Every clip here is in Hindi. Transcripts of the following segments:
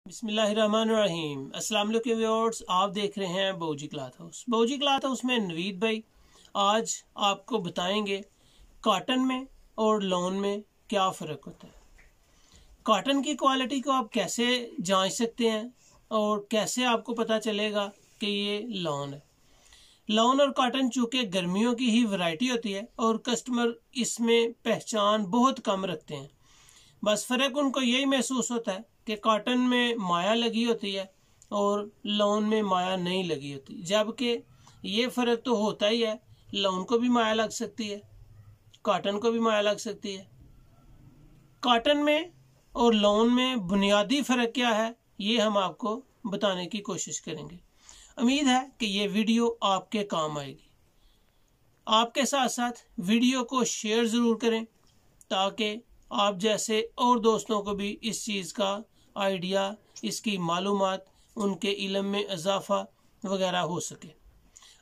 बिस्मिल्लाहिर्रहमानिर्रहीम। अस्सलाम वालेकुम व्यूअर्स, आप देख रहे हैं बौजी क्लॉथ हाउस। बौजी क्लॉथ हाउस में नवीद भाई आज आपको बताएंगे कॉटन में और लॉन में क्या फ़र्क होता है। कॉटन की क्वालिटी को आप कैसे जांच सकते हैं और कैसे आपको पता चलेगा कि ये लॉन है। लॉन और कॉटन चूँकि गर्मियों की ही वैरायटी होती है और कस्टमर इसमें पहचान बहुत कम रखते हैं। बस फ़र्क उनको यही महसूस होता है कि कॉटन में माया लगी होती है और लॉन में माया नहीं लगी होती, जबकि ये फ़र्क तो होता ही है। लॉन को भी माया लग सकती है, कॉटन को भी माया लग सकती है। कॉटन में और लॉन में बुनियादी फ़र्क क्या है, ये हम आपको बताने की कोशिश करेंगे। उम्मीद है कि ये वीडियो आपके काम आएगी। आपके साथ साथ वीडियो को शेयर ज़रूर करें ताकि आप जैसे और दोस्तों को भी इस चीज़ का आइडिया, इसकी मालूमात, उनके इल्म में इजाफा वगैरह हो सके।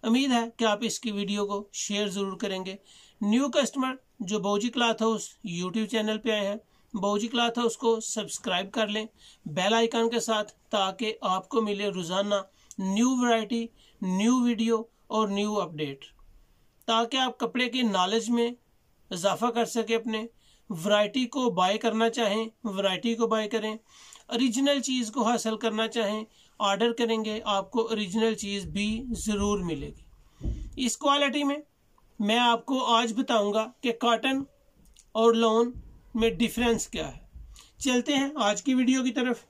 उम्मीद है कि आप इसकी वीडियो को शेयर ज़रूर करेंगे। न्यू कस्टमर जो बौजी क्लॉथ हाउस यूट्यूब चैनल पे आए हैं, बौजी क्लॉथ हाउस को सब्सक्राइब कर लें बेल आइकन के साथ, ताकि आपको मिले रोज़ाना न्यू वैरायटी, न्यू वीडियो और न्यू अपडेट, ताकि आप कपड़े की नॉलेज में इजाफा कर सके। अपने वैरायटी को बाय करना चाहें वैरायटी को बाय करें, ओरिजिनल चीज़ को हासिल करना चाहें ऑर्डर करेंगे, आपको ओरिजिनल चीज़ भी ज़रूर मिलेगी। इस क्वालिटी में मैं आपको आज बताऊंगा कि कॉटन और लॉन में डिफरेंस क्या है। चलते हैं आज की वीडियो की तरफ।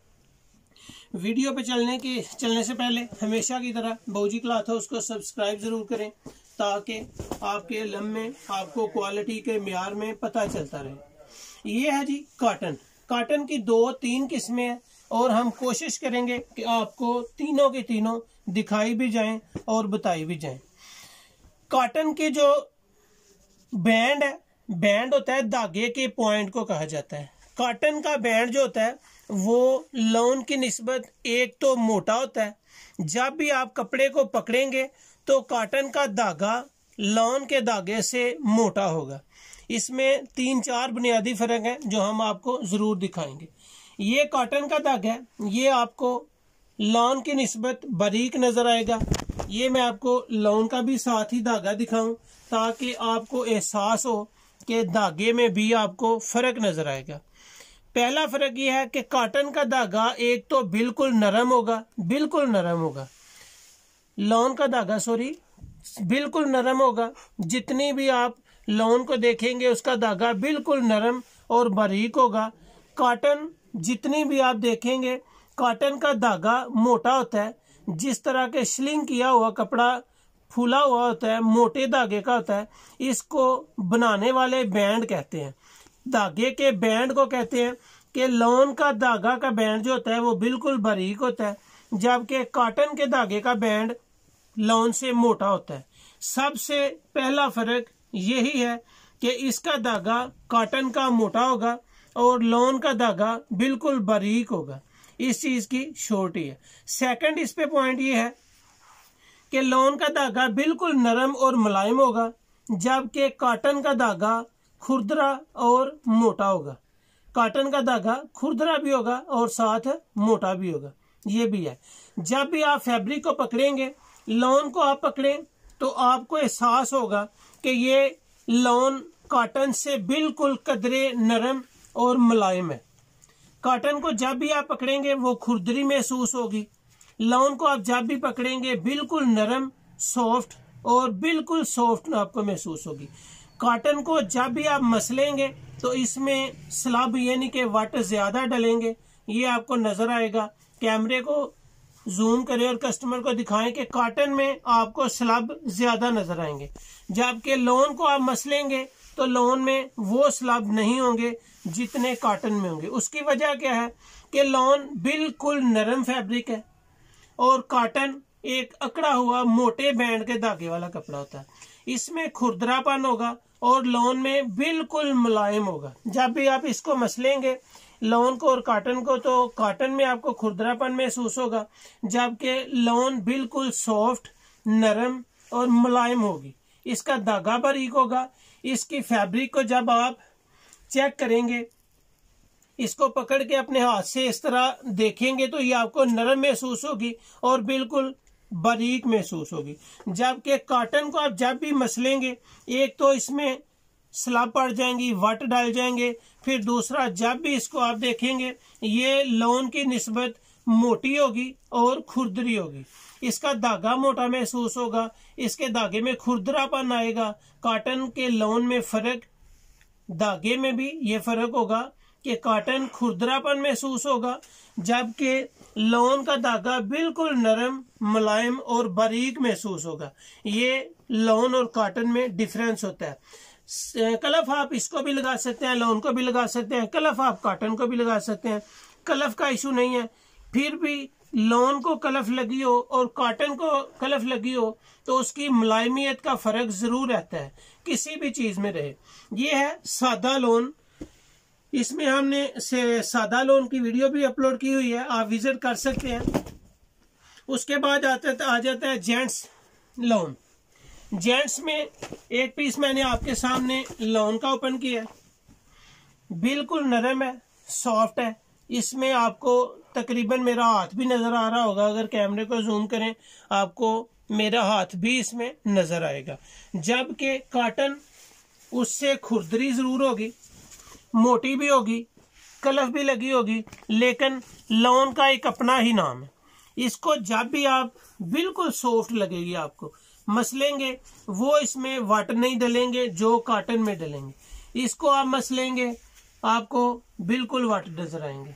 वीडियो पे चलने से पहले हमेशा की तरह बौजी क्लॉथ हाउस को सब्सक्राइब ज़रूर करें ताकि आपके इल्म में आपको क्वालिटी के म्यार में पता चलता रहे। ये है जी कॉटन। कॉटन की 2-3 किस्में हैं और हम कोशिश करेंगे कि आपको तीनों के तीनों दिखाई भी जाएं और बताई भी जाएं। कॉटन की जो बैंड है, बैंड होता है धागे के पॉइंट को कहा जाता है। कॉटन का बैंड जो होता है वो लॉन की निस्बत एक तो मोटा होता है। जब भी आप कपड़े को पकड़ेंगे तो कॉटन का धागा लॉन के धागे से मोटा होगा। इसमें 3-4 बुनियादी फ़र्क हैं जो हम आपको ज़रूर दिखाएंगे। ये कॉटन का धागा है, ये आपको लॉन की निस्बत बारीक नज़र आएगा। ये मैं आपको लॉन का भी साथ ही धागा दिखाऊं ताकि आपको एहसास हो कि धागे में भी आपको फ़र्क नज़र आएगा। पहला फ़र्क ये है कि कॉटन का धागा एक तो बिल्कुल नरम होगा, बिल्कुल नरम होगा। लॉन का धागा बिल्कुल नरम होगा। जितनी भी आप लॉन को देखेंगे उसका धागा बिल्कुल नरम और बारीक होगा। कॉटन जितनी भी आप देखेंगे कॉटन का धागा मोटा होता है। जिस तरह के स्लिंग किया हुआ कपड़ा फूला हुआ होता है, मोटे धागे का होता है, इसको बनाने वाले बैंड कहते हैं। धागे के बैंड को कहते हैं कि लॉन का धागा का बैंड जो होता है वो बिल्कुल बारीक होता है, जबकि कॉटन के धागे का बैंड लॉन से मोटा होता है। सबसे पहला फर्क यही है कि इसका धागा कॉटन का मोटा होगा और लॉन का धागा बिल्कुल बारीक होगा। इस चीज की शॉर्टी है। सेकंड इस पे पॉइंट ये है कि लॉन का धागा बिल्कुल नरम और मुलायम होगा, जबकि कॉटन का धागा खुरदरा और मोटा होगा। कॉटन का धागा खुरदरा भी होगा और साथ मोटा भी होगा। ये भी है। जब भी आप फैब्रिक को पकड़ेंगे, लॉन को आप पकड़ें तो आपको एहसास होगा कि ये लॉन कॉटन से बिल्कुल कदरे नरम और मुलायम है। कॉटन को जब भी आप पकड़ेंगे वो खुरदरी महसूस होगी। लॉन को आप जब भी पकड़ेंगे बिल्कुल नरम, सॉफ्ट और बिल्कुल सॉफ्ट आपको महसूस होगी। कॉटन को जब भी आप मसलेंगे तो इसमें स्लब यानी कि वाटर ज्यादा डलेंगे, ये आपको नजर आएगा। कैमरे को जूम करें और कस्टमर को दिखाएं कि कॉटन में आपको स्लब ज्यादा नजर आएंगे, जबकि लॉन को आप मसलेंगे तो लॉन में वो स्लब नहीं होंगे जितने कॉटन में होंगे। उसकी वजह क्या है कि लॉन बिल्कुल नरम फैब्रिक है और कॉटन एक अकड़ा हुआ मोटे बैंड के धागे वाला कपड़ा होता है। इसमें खुरदरापन होगा और लॉन में बिल्कुल मुलायम होगा। जब भी आप इसको मसलेंगे लॉन को और कॉटन को, तो कॉटन में आपको खुरदरापन महसूस होगा, जबकि लॉन बिल्कुल सॉफ्ट, नरम और मुलायम होगी। इसका धागा बारीक होगा। इसकी फैब्रिक को जब आप चेक करेंगे इसको पकड़ के अपने हाथ से इस तरह देखेंगे तो ये आपको नरम महसूस होगी और बिल्कुल बारीक महसूस होगी। जबकि कॉटन को आप जब भी मसलेंगे, एक तो इसमें स्लब पड़ जाएंगी, वट डाल जाएंगे, फिर दूसरा जब भी इसको आप देखेंगे ये लॉन की निस्बत मोटी होगी और खुरदरी होगी। इसका धागा मोटा महसूस होगा, इसके धागे में खुरदरापन आएगा। कॉटन के लॉन में फर्क, धागे में भी ये फर्क होगा कि कॉटन खुरदरापन महसूस होगा, जबकि लॉन का धागा बिल्कुल नरम, मुलायम और बारीक महसूस होगा। ये लॉन और कॉटन में डिफरेंस होता है। कलफ आप इसको भी लगा सकते हैं, लॉन को भी लगा सकते हैं, कलफ आप कॉटन को भी लगा सकते हैं, कलफ का इशू नहीं है। फिर भी लॉन को कलफ लगी हो और कॉटन को कलफ लगी हो तो उसकी मुलायमियत का फर्क जरूर रहता है, किसी भी चीज में रहे। ये है सादा लॉन, इसमें हमने सादा लॉन की वीडियो भी अपलोड की हुई है, आप विजिट कर सकते हैं। उसके बाद आ जाता है जेंट्स लॉन। जेंट्स में एक पीस मैंने आपके सामने लॉन का ओपन किया है, बिल्कुल नरम है, सॉफ्ट है। इसमें आपको तकरीबन मेरा हाथ भी नजर आ रहा होगा, अगर कैमरे को जूम करें आपको मेरा हाथ भी इसमें नजर आएगा। जबकि कॉटन उससे खुरदरी जरूर होगी, मोटी भी होगी, कलफ भी लगी होगी, लेकिन लॉन का एक अपना ही नाम है। इसको जब भी आप बिल्कुल सॉफ्ट लगेगी, आपको मसलेंगे वो इसमें वाटर नहीं डलेंगे जो कॉटन में डलेंगे। इसको आप मसलेंगे आपको बिल्कुल वाटर नजर आएंगे।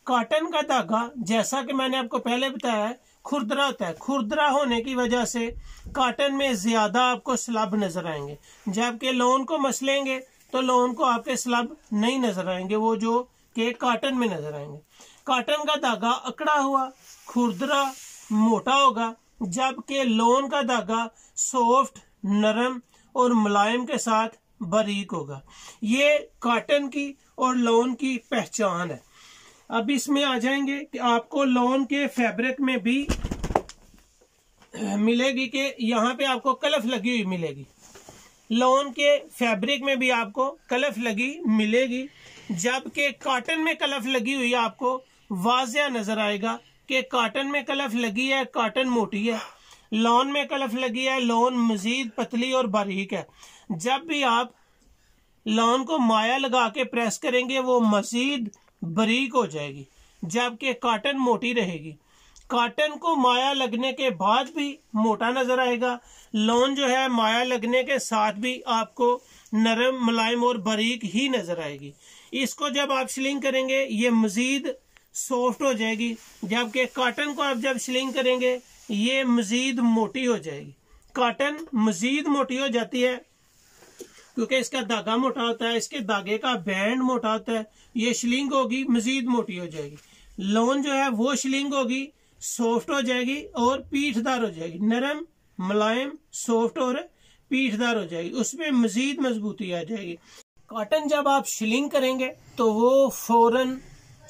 कॉटन का धागा जैसा कि मैंने आपको पहले बताया है खुरदरा होता है, खुरदरा होने की वजह से कॉटन में ज्यादा आपको स्लब नजर आएंगे, जबकि लॉन को मसलेंगे तो लॉन को आपके स्लब नहीं नजर आएंगे, वो जो कि कॉटन में नजर आएंगे। कॉटन का धागा अकड़ा हुआ, खुरदरा, मोटा होगा, जबकि लॉन का धागा सॉफ्ट, नरम और मुलायम के साथ बारीक होगा। ये कॉटन की और लॉन की पहचान है। अब इसमें आ जाएंगे कि आपको लॉन के फैब्रिक में भी मिलेगी कि यहाँ पे आपको कलफ लगी हुई मिलेगी, लॉन के फैब्रिक में भी आपको कलफ लगी मिलेगी, जबकि कॉटन में कलफ लगी हुई आपको वाज़िया नजर आएगा कि कॉटन में कलफ लगी है, कॉटन मोटी है, लॉन में कलफ लगी है, लॉन मजीद पतली और बारीक है। जब भी आप लॉन को माया लगा के प्रेस करेंगे वो मजीद बारीक हो जाएगी, जबकि कॉटन मोटी रहेगी। कॉटन को माया लगने के बाद भी मोटा नजर आएगा, लॉन जो है माया लगने के साथ भी आपको नरम, मुलायम और बारीक ही नजर आएगी। इसको जब आप सिलिंग करेंगे ये मजीद सॉफ्ट हो जाएगी, जबकि कॉटन को आप जब सिलिंग करेंगे ये मजीद मोटी हो जाएगी। कॉटन मजीद मोटी हो जाती है क्योंकि इसका धागा मोटा होता है, इसके धागे का बैंड मोटा होता है, ये शिलिंग होगी मजीद मोटी हो जाएगी। लॉन जो है वो शिलिंग होगी, सॉफ्ट हो जाएगी और पीठदार हो जाएगी, नरम, मुलायम, सॉफ्ट और पीठदार हो जाएगी, उसमें मजीद मजबूती आ जाएगी। कॉटन जब आप शिलिंग करेंगे तो वो फौरन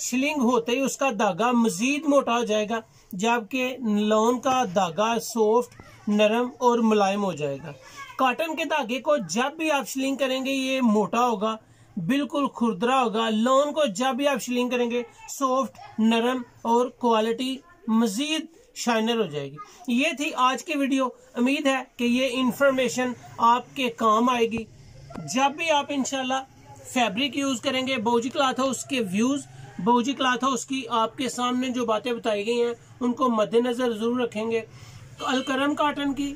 शिलिंग होते ही उसका धागा मजीद मोटा हो जाएगा, जबकि लॉन का धागा सॉफ्ट, नरम और मुलायम हो जाएगा। कॉटन के धागे को जब भी आप शिलिंग करेंगे ये मोटा होगा, बिल्कुल खुरदरा होगा। लॉन को जब भी आप शिलिंग करेंगे सॉफ्ट, नरम और क्वालिटी मजीद शाइनर हो जाएगी। ये थी आज की वीडियो, उम्मीद है कि ये इंफॉर्मेशन आपके काम आएगी। जब भी आप इंशाल्लाह फैब्रिक यूज करेंगे, बाउजी क्लॉथ हाउस के व्यूज, बाउजी क्लॉथ हाउस की आपके सामने जो बातें बताई गई हैं उनको मद्देनजर जरूर रखेंगे। तो अलकरम कॉटन की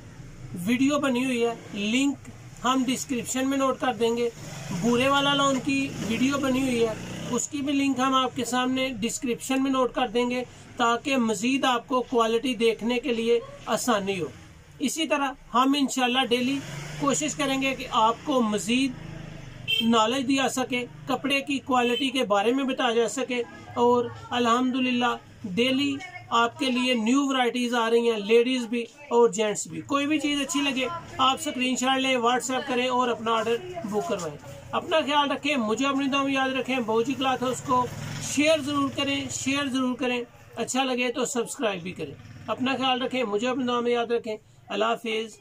वीडियो बनी हुई है, लिंक हम डिस्क्रिप्शन में नोट कर देंगे। बूरे वाला लॉन की वीडियो बनी हुई है, उसकी भी लिंक हम आपके सामने डिस्क्रिप्शन में नोट कर देंगे ताकि मजीद आपको क्वालिटी देखने के लिए आसानी हो। इसी तरह हम इंशाल्लाह डेली कोशिश करेंगे कि आपको मजीद नॉलेज दिया सके, कपड़े की क्वालिटी के बारे में बताया जा सके, और अल्हम्दुलिल्लाह डेली आपके लिए न्यू वैरायटीज आ रही हैं, लेडीज भी और जेंट्स भी। कोई भी चीज़ अच्छी लगे आप स्क्रीनशॉट लें, व्हाट्सएप करें और अपना ऑर्डर बुक करवाएं। अपना ख्याल रखें, मुझे अपनी दुआ में याद रखें। बाउजी क्लॉथ हाउस को शेयर ज़रूर करें, शेयर ज़रूर करें, अच्छा लगे तो सब्सक्राइब भी करें। अपना ख्याल रखें, मुझे अपनी दुआ में याद रखें। अल्लाह हाफिज़।